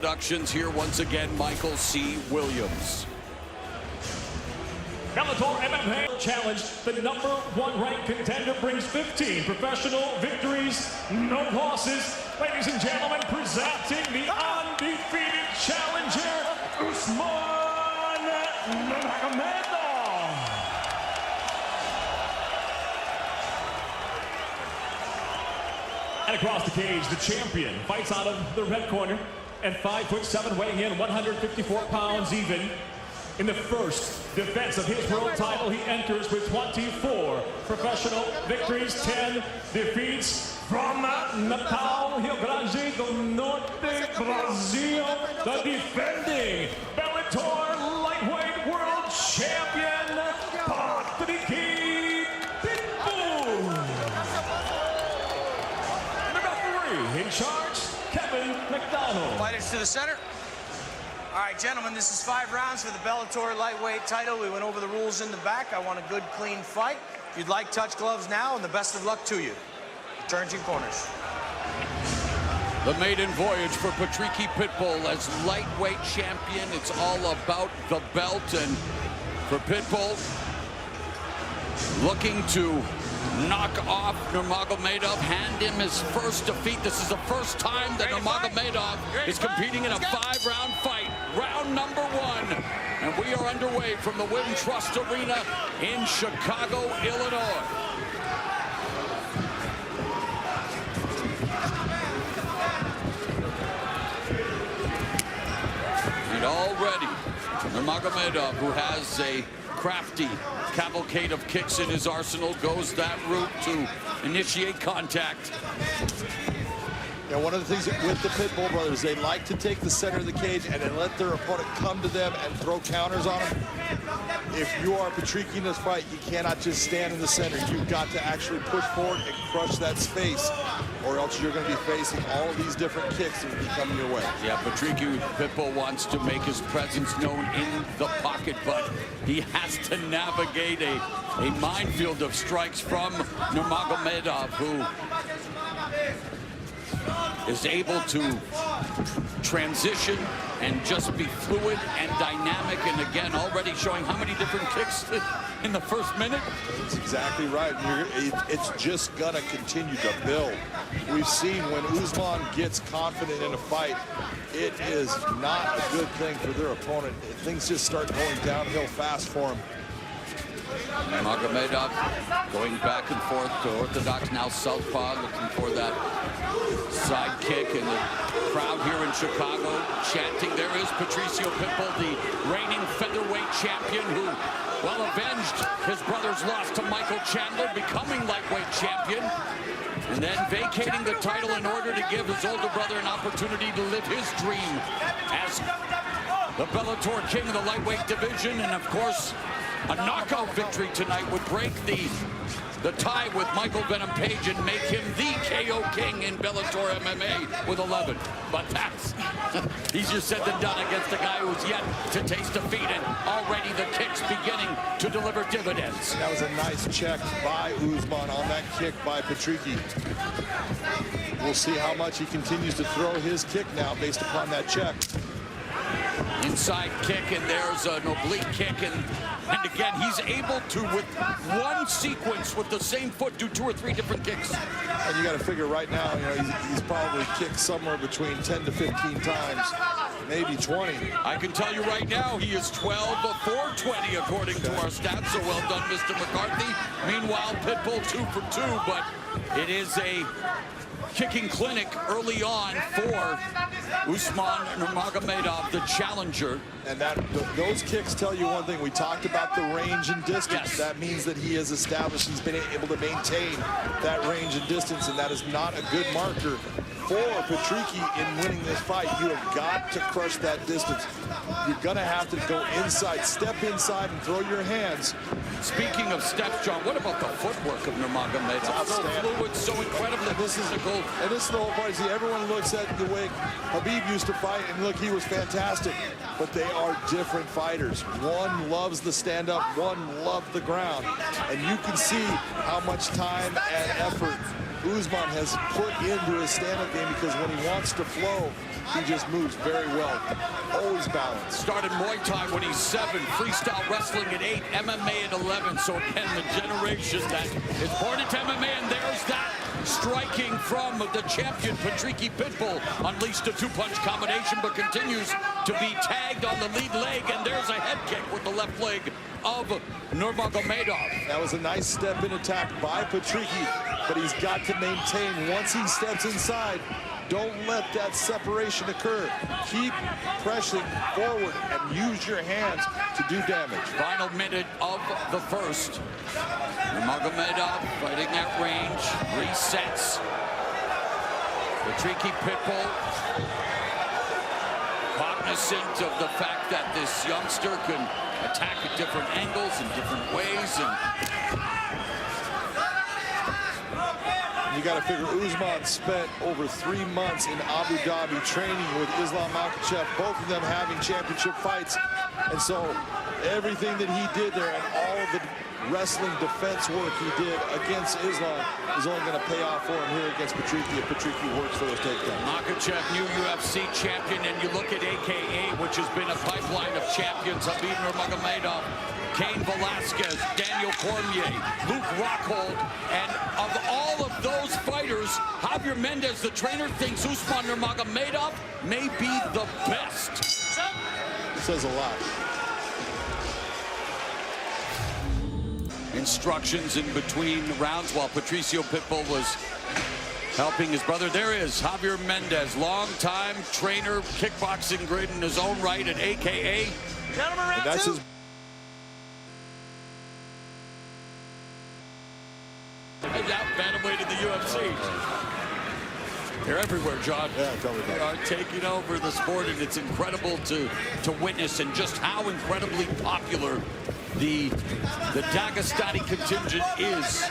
Productions here once again, Michael C. Williams. Bellator MMA Challenge, the #1 ranked contender brings 15 professional victories, no losses. Ladies and gentlemen, presenting the undefeated challenger, Usman Nurmagomedov. And across the cage, the champion fights out of the red corner at 5'7", weighing in 154 pounds even. In the first defense of his world title, he enters with 24 professional victories, 10 defeats. From Natal, Rio Grande do Norte, Brazil, the defending Bellator lightweight world champion, Patricky Pitbull. Number 3, in charge, Kevin McDonald. Fighters to the center. All right, gentlemen, this is 5 rounds for the Bellator lightweight title. We went over the rules in the back. I want a good, clean fight. If you'd like, touch gloves now, and the best of luck to you. Return to your corners. The maiden voyage for Patricky Pitbull as lightweight champion. It's all about the belt, and for Pitbull, looking to knock off Nurmagomedov, hand him his first defeat. This is the first time that Nurmagomedov is competing in a 5-round fight. Round number 1. And we are underway from the Wynn Trust Arena in Chicago, Illinois. And already, Nurmagomedov, who has a crafty cavalcade of kicks in his arsenal, goes that route to initiate contact. Yeah, one of the things with the Pitbull brothers, they like to take the center of the cage and then let their opponent come to them and throw counters on them. If you are Patricky in this fight, you cannot just stand in the center. You've got to actually push forward and crush that space, or else you're going to be facing all of these different kicks that will be coming your way. Yeah, Patricky Pitbull wants to make his presence known in the pocket, but he has to navigate a minefield of strikes from Nurmagomedov, who is able to transition and just be fluid and dynamic, and again already showing how many different kicks in the first minute. That's exactly right. It's just gonna continue to build. We've seen when Usman gets confident in a fight, it is not a good thing for their opponent. Things just start going downhill fast for him. Nurmagomedov going back and forth to orthodox, now southpaw, looking for that side kick, and the crowd here in Chicago chanting. There is Patricio Pitbull, the reigning featherweight champion, who well avenged his brother's loss to Michael Chandler, becoming lightweight champion, and then vacating the title in order to give his older brother an opportunity to live his dream as the Bellator king of the lightweight division. And of course, a knockout victory tonight would break the tie with Michael Venom Page and make him the KO king in Bellator MMA with 11. But that's easier said than done against a guy who's yet to taste defeat, and already the kicks beginning to deliver dividends. That was a nice check by Usman on that kick by Patricky. We'll see how much he continues to throw his kick now based upon that check. Inside kick, and there's an oblique kick, and again, he's able to, with one sequence with the same foot, do 2 or 3 different kicks. And you got to figure right now, you know, he's probably kicked somewhere between 10 to 15 times, maybe 20. I can tell you right now, he is 12 of 420 according to our stats, so well done, Mr. McCarthy. Meanwhile, Pitbull 2 for 2, but it is a kicking clinic early on for Usman Nurmagomedov, the challenger. And those kicks tell you one thing. We talked about the range and distance. Yes. That means that he has established, he's been able to maintain that range and distance, and that is not a good marker for Patricky in winning this fight. You have got to crush that distance. You're gonna have to go inside, step inside and throw your hands. Speaking of steps, John, what about the footwork of Nurmagomedov? So fluid, so incredibly physical. And this is the whole part. See, everyone looks at the way Habib used to fight, and look, he was fantastic. But they are different fighters. One loves the stand-up, one loves the ground. And you can see how much time and effort Usman has put into his stand-up game, because when he wants to flow, he just moves very well. Always balanced. Started Muay Thai when he's 7, freestyle wrestling at 8, MMA at 11. So again, the generation that is born into MMA, and there's that striking from the champion, Patricky Pitbull. Unleashed a 2-punch combination, but continues to be tagged on the lead leg, and there's a head kick with the left leg of Nurmagomedov. That was a nice step-in attack by Patricky, but he's got to maintain once he steps inside. Don't let that separation occur. Keep pressing forward and use your hands to do damage. Final minute of the first. Nurmagomedov fighting at range, resets. Patricky Pitbull, cognizant of the fact that this youngster can attack at different angles and different ways. You got to figure Usman spent over 3 months in Abu Dhabi training with Islam Makhachev, both of them having championship fights. And so everything that he did there and all of the wrestling defense work he did against Islam is only going to pay off for him here against Patricky if Patricky works for those takedowns. Makhachev, new UFC champion, and you look at AKA, which has been a pipeline of champions. Habib Nurmagomedov, Cain Velasquez, Daniel Cormier, Luke Rockhold, and of all of those fighters, Javier Mendez, the trainer, thinks Usman Nurmagomedov may be the best. It says a lot. Instructions in between rounds while Patricio Pitbull was helping his brother. There is Javier Mendez, longtime trainer, kickboxing great in his own right at AKA. Gentlemen, round that's two. his Out bantamweight in the UFC. They're everywhere, John. Yeah, tell me about it. They are taking over the sport, and it's incredible to witness, and just how incredibly popular the Dagestani contingent is.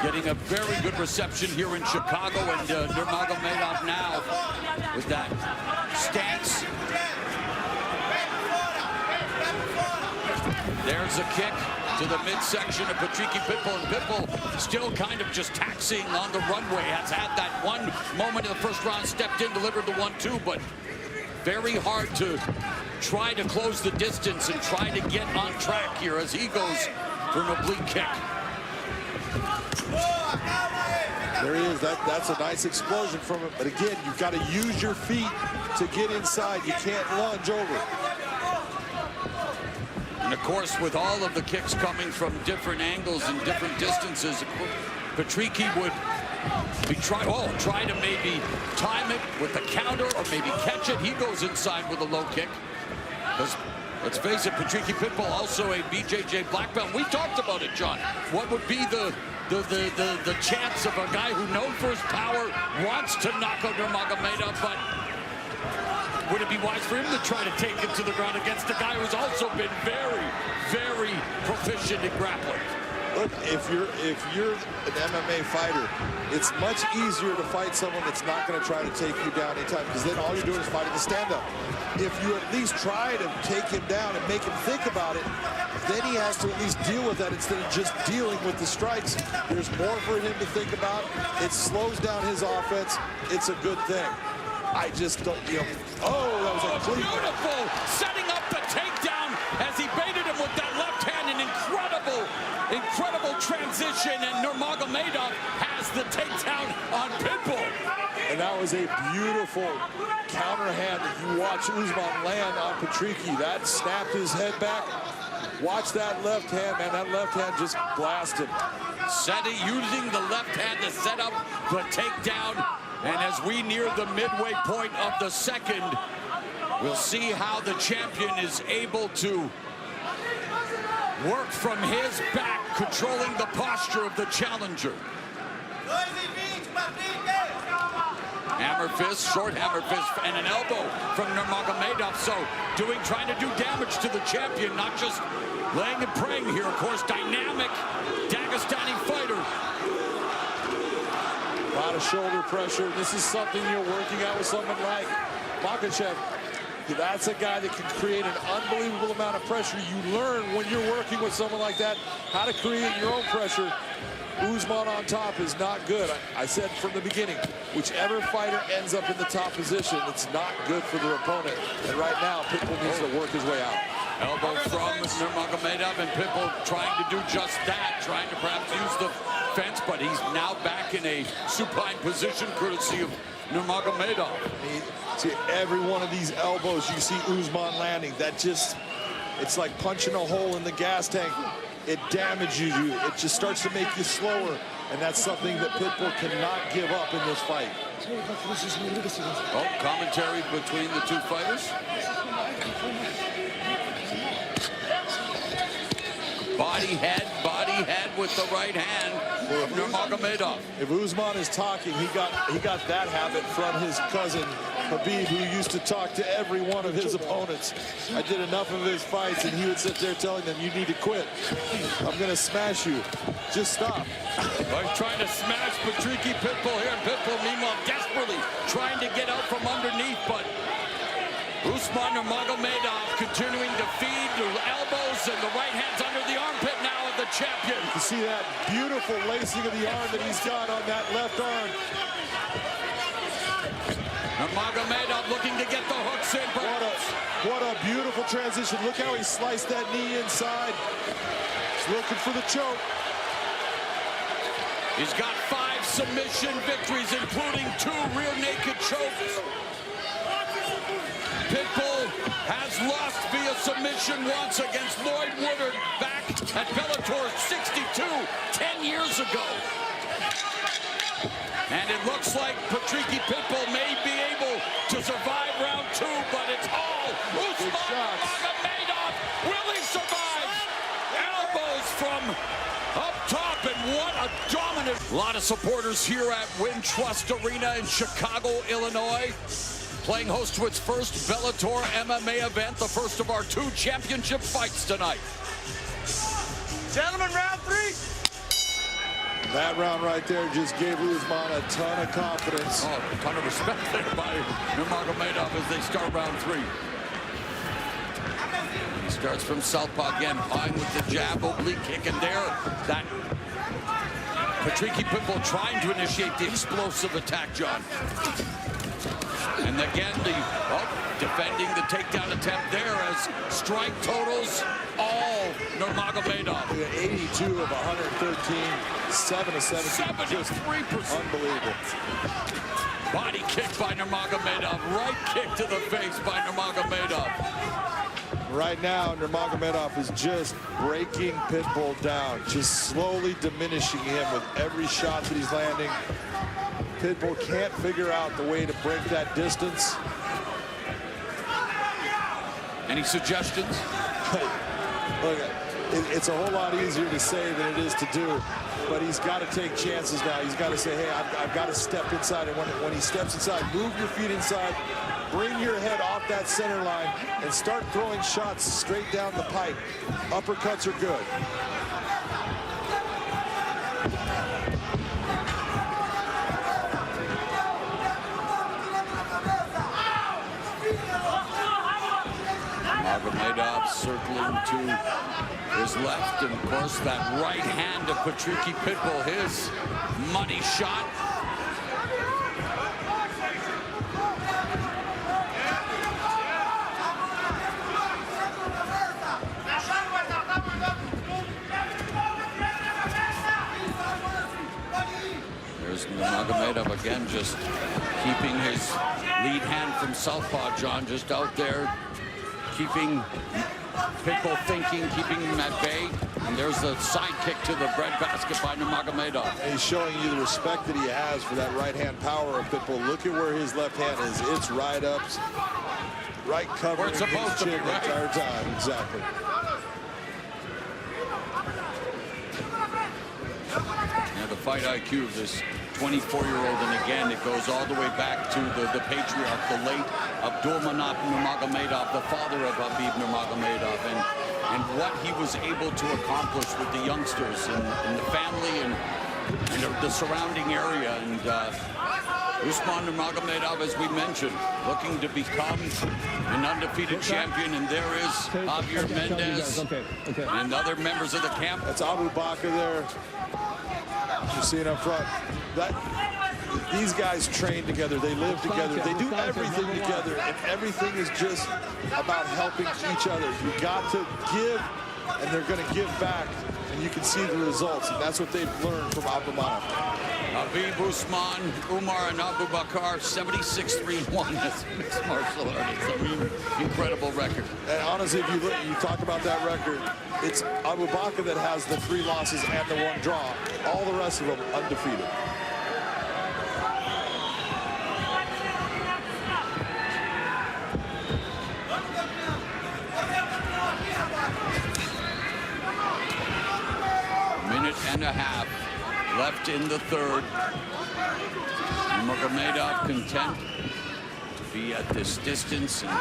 Getting a very good reception here in Chicago, and Nurmagomedov now with that stance. There's a kick to the midsection of Patricky Pitbull, and Pitbull still kind of just taxiing on the runway. Has had that one moment in the first round, stepped in, delivered the 1-2, but very hard to try to close the distance and try to get on track here as he goes for an oblique kick. There he is. That's a nice explosion from him. But again, you've got to use your feet to get inside. You can't lunge over. And of course, with all of the kicks coming from different angles and different distances, Patricky would be try to maybe time it with the counter or maybe catch it. He goes inside with a low kick. Because let's face it, Patricky Pitbull, also a BJJ black belt. We talked about it, John. What would be the chance of a guy who, known for his power, wants to knock out Nurmagomedov, but would it be wise for him to try to take him to the ground against a guy who's also been very, very proficient in grappling? Look, if you're an MMA fighter, it's much easier to fight someone that's not going to try to take you down anytime, because then all you're doing is fighting the stand-up. If you at least try to take him down and make him think about it, then he has to at least deal with that instead of just dealing with the strikes. There's more for him to think about. It slows down his offense. It's a good thing. I just don't, oh, that was a clean. Beautiful, setting up the takedown as he baited him with that left hand. An incredible transition, and Nurmagomedov has the takedown on Pitbull. And that was a beautiful counter hand that you watch Usman land on Patricky. That snapped his head back. Watch that left hand, man. That left hand just blasted. Using the left hand to set up the takedown. And as we near the midway point of the second, we'll see how the champion is able to work from his back, controlling the posture of the challenger. Hammer fist, short hammer fist, and an elbow from Nurmagomedov. So trying to do damage to the champion, not just laying and praying here. Of course, dynamic Dagestani fighter. A lot of shoulder pressure. This is something you're working out with someone like Makhachev. That's a guy that can create an unbelievable amount of pressure. You learn when you're working with someone like that how to create your own pressure. Usman on top is not good. I said from the beginning, whichever fighter ends up in the top position, it's not good for their opponent. And right now, Pitbull needs to work his way out. Elbow from Nurmagomedov, and Pitbull trying to do just that, trying to perhaps use the fence, but he's now back in a supine position courtesy of Nurmagomedov. See, every one of these elbows you see Usman landing, that just, it's like punching a hole in the gas tank. It damages you. It just starts to make you slower, and that's something that Pitbull cannot give up in this fight. Oh, commentary between the two fighters. Body head with the right hand of Nurmagomedov. If Usman is talking, he got that habit from his cousin Habib, who used to talk to every one of his opponents. I did enough of his fights, and he would sit there telling them, "You need to quit. I'm going to smash you. Just stop." He's trying to smash Patricky Pitbull here, and Pitbull, meanwhile, desperately trying to get out from underneath, but Usman Nurmagomedov continuing to feed the elbows, and the right hand's under the armpit now of the champion. You can see that beautiful lacing of the arm that he's got on that left arm. Nurmagomedov looking to get the hooks in. What a beautiful transition. Look how he sliced that knee inside. He's looking for the choke. He's got 5 submission victories, including 2 rear naked chokes. Pitbull has lost via submission once against Lloyd Woodard back at Bellator 62 10 years ago. And it looks like Patricky Pitbull may be able to survive round 2, but it's all Usman Nurmagomedov. Will he survive? Elbows from up top, and what a dominant. A lot of supporters here at Wintrust Arena in Chicago, Illinois, playing host to its first Bellator MMA event, the first of our 2 championship fights tonight. Gentlemen, round 3. That round right there just gave Usman a ton of confidence. Oh, a ton of respect there by Nurmagomedov as they start round 3. He starts from southpaw again, fine with the jab, oblique kick, and there, that Patricky Pitbull trying to initiate the explosive attack, John. And again, defending the takedown attempt there as strike totals all Nurmagomedov. 82 of 113, 7 of 17. 73%. Unbelievable. Body kick by Nurmagomedov. Right kick to the face by Nurmagomedov. Right now, Nurmagomedov is just breaking Pitbull down, just slowly diminishing him with every shot that he's landing. Pitbull can't figure out the way to break that distance. Any suggestions? Look, it's a whole lot easier to say than it is to do, but he's got to take chances now. He's got to say, hey, I've got to step inside, and when he steps inside, move your feet inside, bring your head off that center line, and start throwing shots straight down the pipe. Uppercuts are good. Nurmagomedov circling to his left, and of course that right hand of Patricky Pitbull, his money shot. There's Nurmagomedov again, just keeping his lead hand from southpaw, John, just out there, keeping Pitbull thinking, keeping him at bay. And there's the side kick to the breadbasket by Nurmagomedov. He's showing you the respect that he has for that right-hand power of Pitbull. Look at where his left hand is. It's right up, right covering where it's supposed to be, the right? entire time. Exactly. Yeah, the fight IQ of this 24-year-old, and again, it goes all the way back to the patriarch, the late Abdulmanap Nurmagomedov, the father of Habib Nurmagomedov, and what he was able to accomplish with the youngsters and the family and the surrounding area. And Usman Nurmagomedov, as we mentioned, looking to become an undefeated champion, and there is Javier Mendez and other members of the camp. That's Abu Bakr there. you're seeing up front. These guys train together. They live together. They do everything together, and everything is just about helping each other. You got to give, and they're going to give back, and you can see the results, and that's what they've learned from Abdulmanaf. Habib, Usman, Umar, and Abu Bakar, 76-3-1 as mixed martial artists. I mean, incredible record. And honestly, if you talk about that record, it's Abu Bakar that has the 3 losses and the 1 draw. All the rest of them undefeated. Minute and a half left in the third. Nurmagomedov content to be at this distance and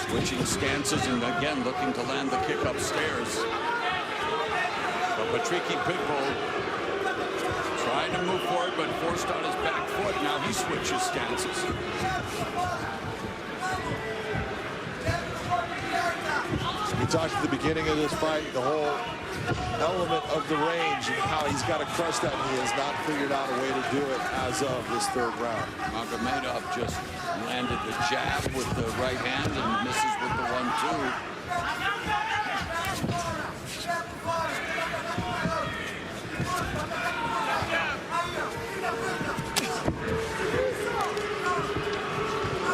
switching stances, and again looking to land the kick upstairs. But Patricky Pitbull trying to move forward, but forced on his back foot. Now he switches stances. We talked at the beginning of this fight, the whole element of the range and how he's got to crush that, and he has not figured out a way to do it as of this third round. Nurmagomedov just landed the jab with the right hand and misses with the 1-2.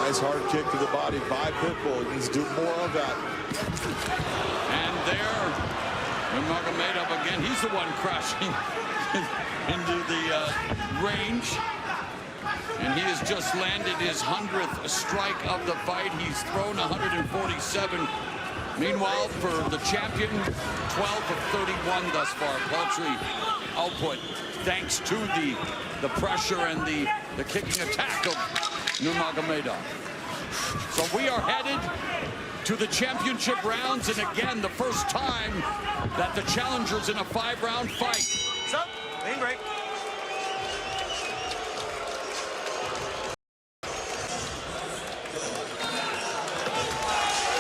Nice hard kick to the body by Pitbull. He needs to do more of that. And there, Nurmagomedov again, he's the one crashing into the range. And he has just landed his 100th strike of the fight. He's thrown 147. Meanwhile, for the champion, 12 of 31 thus far. Paltry output, thanks to the pressure and the kicking attack of Nurmagomedov. So we are headed to the championship rounds, and again, the first time that the challenger's in a 5-round fight. So, clean break.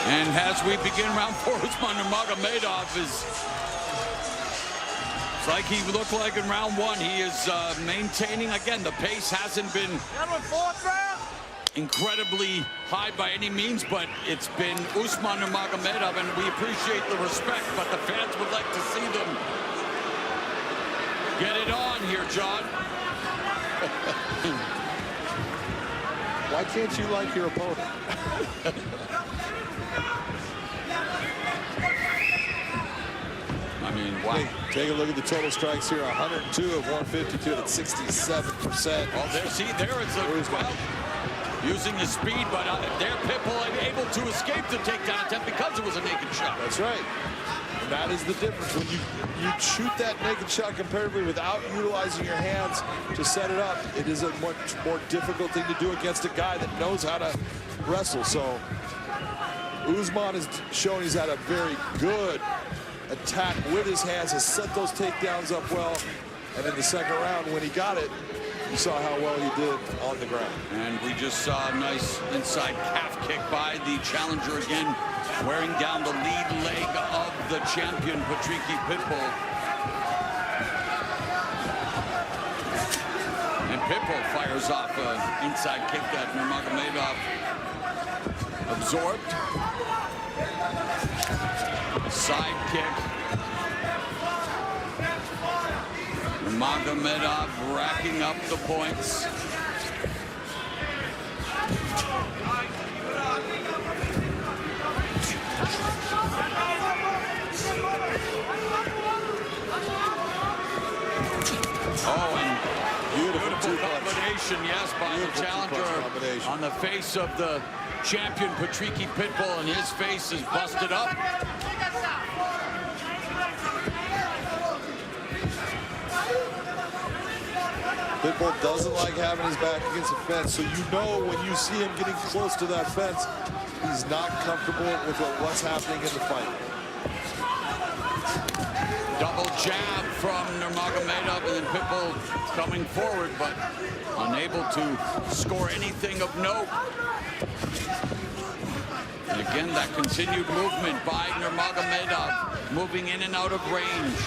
And as we begin round 4, Usman Nurmagomedov it's like he looked like in round 1. He is maintaining, again, the pace hasn't been incredibly high by any means, but it's been Usman Nurmagomedov, and we appreciate the respect, but the fans would like to see them get it on here, John. Why can't you like your opponent? I mean, wow. Take a look at the total strikes here. 102 of 152 at 67%. Oh, there, see, there it's well, using his speed, but there Pitbull able to escape the takedown attempt because it was a naked shot. That's right. And that is the difference. When you shoot that naked shot comparatively without utilizing your hands to set it up, it is a much more difficult thing to do against a guy that knows how to wrestle. So Usman has shown he's had a very good attack with his hands, has set those takedowns up well, and in the second round when he got it, you saw how well he did on the ground. And we just saw a nice inside calf kick by the challenger again, wearing down the lead leg of the champion, Patricky Pitbull. And Pitbull fires off an inside kick that Nurmagomedov absorbed. Side kick. Nurmagomedov racking up the points. Oh, and beautiful combination, yes, by the challenger on the face of the champion, Patricky Pitbull, and his face is busted up. Pitbull doesn't like having his back against the fence, so you know when you see him getting close to that fence, he's not comfortable with what's happening in the fight. Double jab from Nurmagomedov, and then Pitbull coming forward, but unable to score anything of note. And again, that continued movement by Nurmagomedov, moving in and out of range.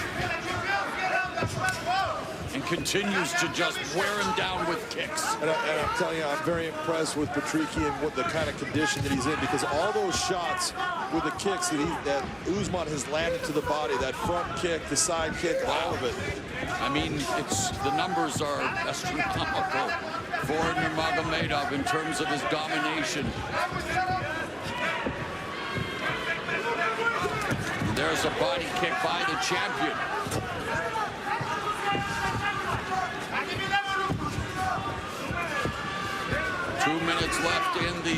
and continues to just wear him down with kicks. And I'm telling you, I'm very impressed with Patricky and what the kind of condition that he's in, because all those shots with the kicks that Usman has landed to the body, that front kick, the side kick, all of it. I mean, the numbers are astronomical for Nurmagomedov in terms of his domination. There's a body kick by the champion. Two minutes left in the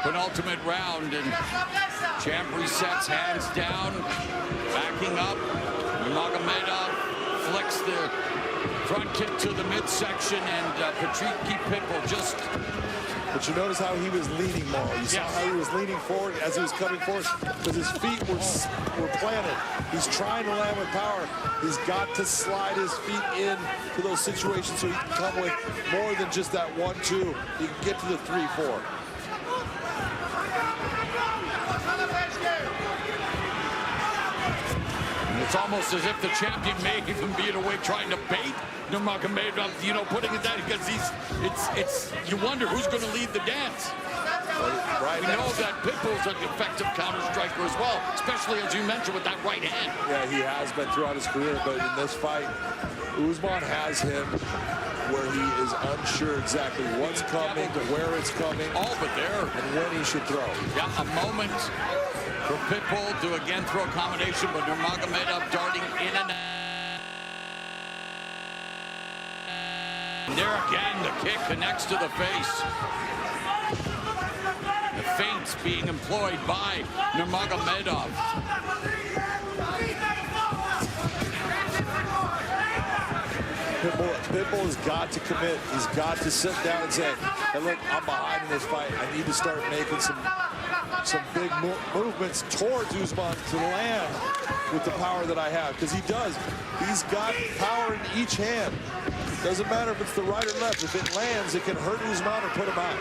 penultimate round, and champ resets, hands down, backing up. Nurmagomedov flicks the front kick to the midsection, and Patricky Pitbull just... But you notice how he was leaning more. You saw how he was leaning forward as he was coming forward, because his feet were planted. He's trying to land with power. He's got to slide his feet in to those situations so he can come with more than just that 1-2. He can get to the 3-4. It's almost as if the champion may even be in a way trying to bait Nurmagomedov, you know, putting it down, because you wonder who's going to lead the dance. Right, we know that Pitbull's an effective counter striker as well, especially as you mentioned with that right hand. Yeah, he has been throughout his career, but in this fight, Usman has him where he is unsure exactly what's coming, where it's coming, and when he should throw. Yeah, a moment for Pitbull to again throw a combination, but Nurmagomedov darting in and out. And there again, the kick connects to the face. The feints being employed by Nurmagomedov. Pitbull has got to commit. He's got to sit down and say, hey, look, I'm behind in this fight. I need to start making some big movements towards Usman to land with the power that I have, because he does. He's got power in each hand. Doesn't matter if it's the right or left. If it lands, it can hurt Usman or put him out.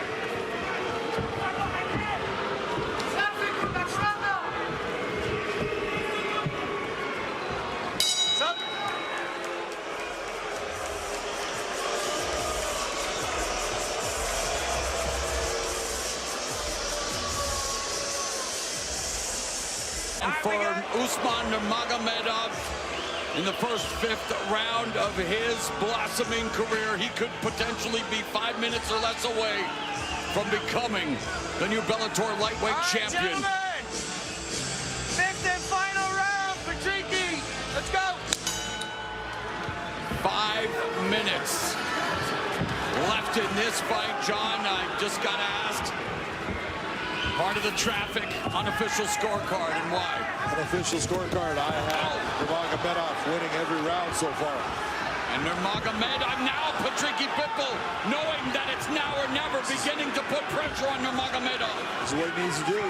And for Usman Nurmagomedov, in the first fifth round of his blossoming career, he could potentially be 5 minutes or less away from becoming the new Bellator lightweight champion. Gentlemen, fifth and final round, Patricky, let's go. 5 minutes left in this fight, John. I just got asked. Part of the traffic, unofficial scorecard, and why? Unofficial scorecard, I have Nurmagomedov winning every round so far. And Nurmagomedov now, Patricky Pitbull, knowing that it's now or never, beginning to put pressure on Nurmagomedov. This is what he needs to do.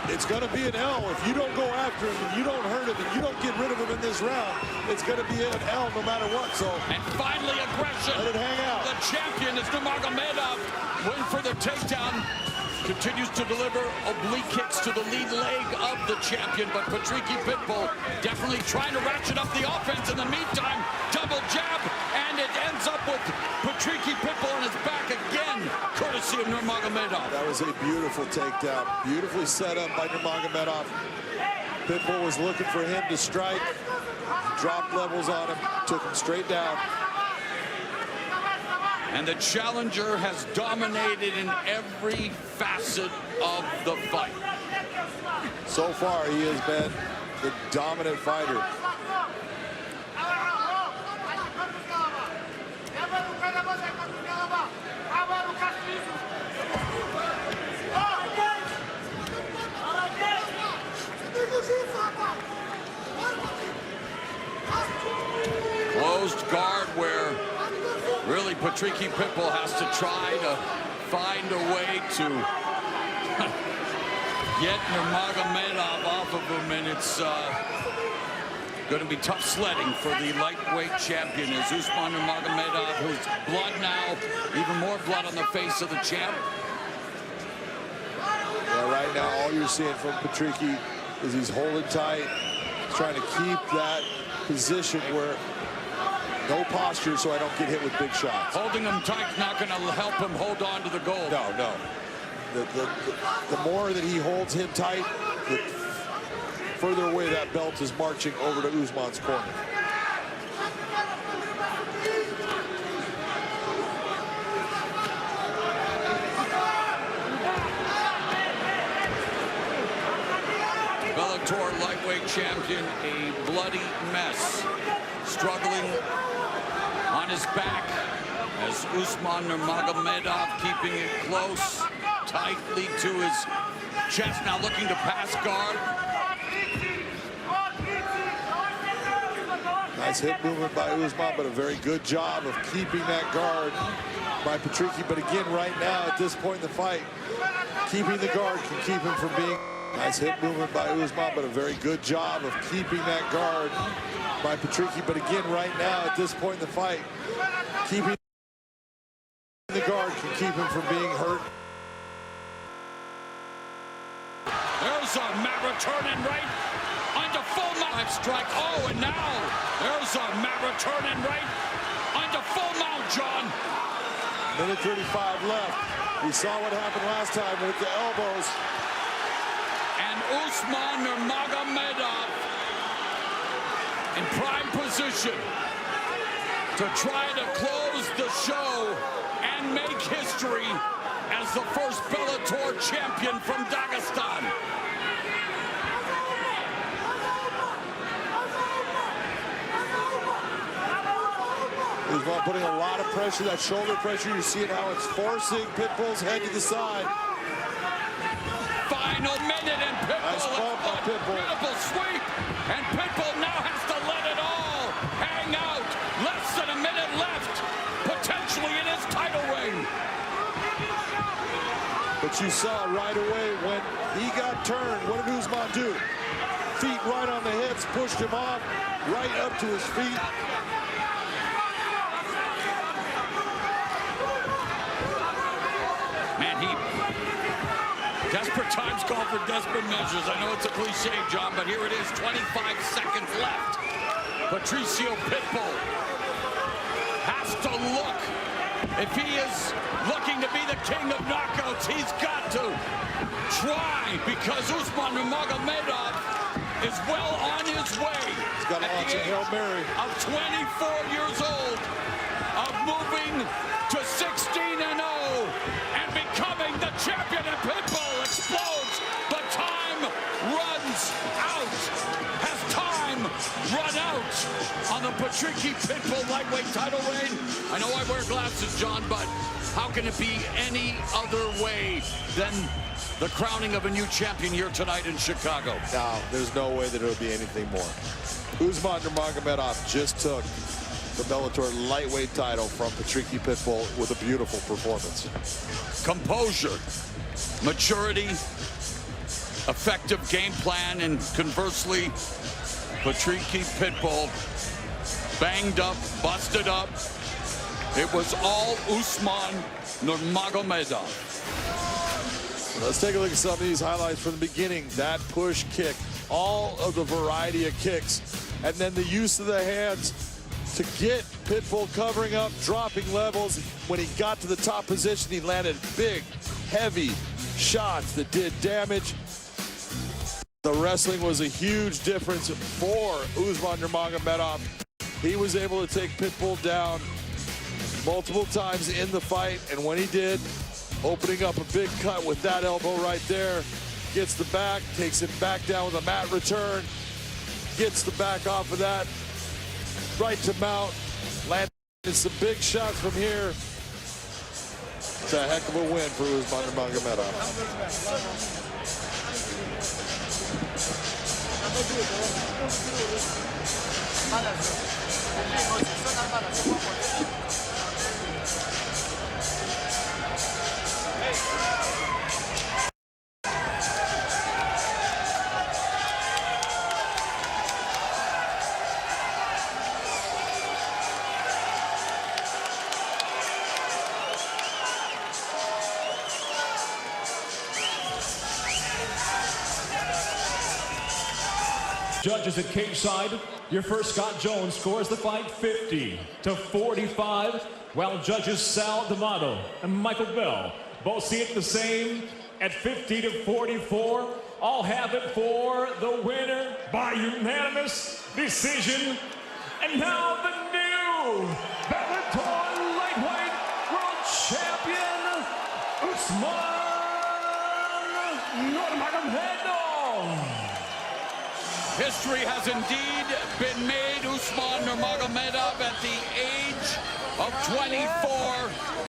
It's going to be an L. If you don't go after him, and you don't hurt him, and you don't get rid of him in this round, it's going to be an L no matter what. So, and finally, aggression. Let it hang out. The champion is Nurmagomedov. Win for the takedown. Continues to deliver oblique kicks to the lead leg of the champion, but Patricky Pitbull definitely trying to ratchet up the offense in the meantime. Double jab, and it ends up with Patricky Pitbull on his back again, courtesy of Nurmagomedov. That was a beautiful takedown. Beautifully set up by Nurmagomedov. Pitbull was looking for him to strike, dropped levels on him, took him straight down. And the challenger has dominated in every facet of the fight. So far, he has been the dominant fighter. Closed guard where really Patricky Pitbull has to try to find a way to get Nurmagomedov off of him, and it's going to be tough sledding for the lightweight champion as Usman Nurmagomedov, who's blood now, even more blood on the face of the champ. Yeah, right now, all you're seeing from Patricky is he's holding tight, trying to keep that position where No posture, so I don't get hit with big shots. Holding him tight not going to help him hold on to the gold. No. The more that he holds him tight, the further away that belt is marching over to Usman's corner. Bellator lightweight champion, a bloody mess. Struggling on his back as Usman Nurmagomedov keeping it close, tightly to his chest, now looking to pass guard. Nice hip movement by Usman, but a very good job of keeping that guard by Patricky. But again, right now, at this point in the fight, keeping the guard can keep him from being... Nice hip movement by Usman, but a very good job of keeping that guard by Patricky. But again, right now, at this point in the fight, keeping the guard can keep him from being hurt. There's a mat return and right onto full mount strike. Oh, and now there's a mat return and right onto full mount, John. Minute 35 left. We saw what happened last time with the elbows. And Usman Nurmagomedov in prime position to try to close the show and make history as the first Bellator champion from Dagestan. Usman putting a lot of pressure, that shoulder pressure. You see it how it's forcing Pitbull's head to the side. Final minute, and Pitbull, nice bump by Pitbull. Beautiful sweep, and Pitbull now has to let it all hang out. Less than a minute left, potentially in his title reign. But you saw right away when he got turned, what did Usman do? Feet right on the hips, pushed him off, right up to his feet. Man, desperate times call for desperate measures. I know it's a cliche, John, but here it is, 25 seconds left. Patricio Pitbull has to look. If he is looking to be the king of knockouts, he's got to try, because Usman Nurmagomedov is well on his way. He's got to launch a Hail Mary. Of 24 years old, of moving to 16-0 and becoming the champion. And Pitbull explodes, but time runs out. Has time run out on the Patricky Pitbull lightweight title reign? I know I wear glasses, John, but how can it be any other way than the crowning of a new champion here tonight in Chicago? No, there's no way that it'll be anything more. Usman Nurmagomedov just took the Bellator lightweight title from Patricky Pitbull with a beautiful performance. Composure, maturity, effective game plan, and conversely, Patricky Pitbull banged up, busted up. It was all Usman Nurmagomedov. Let's take a look at some of these highlights from the beginning. That push kick, all of the variety of kicks, and then the use of the hands to get Pitbull covering up, dropping levels. When he got to the top position, he landed big, heavy shots that did damage. The wrestling was a huge difference for Usman Nurmagomedov. He was able to take Pitbull down multiple times in the fight, and when he did, opening up a big cut with that elbow right there, gets the back, takes him back down with a mat return, gets the back off of that, right to mount, landing some big shots from here. It's a heck of a win for Usman Nurmagomedov. Judges at cage side, your first Scott Jones scores the fight 50-45, while judges Sal D'Amato and Michael Bell both see it the same at 50-44. I'll have it for the winner by unanimous decision. And now the new Bellator lightweight world champion, Usman Nurmagomedov. History has indeed been made. Usman Nurmagomedov at the age of 24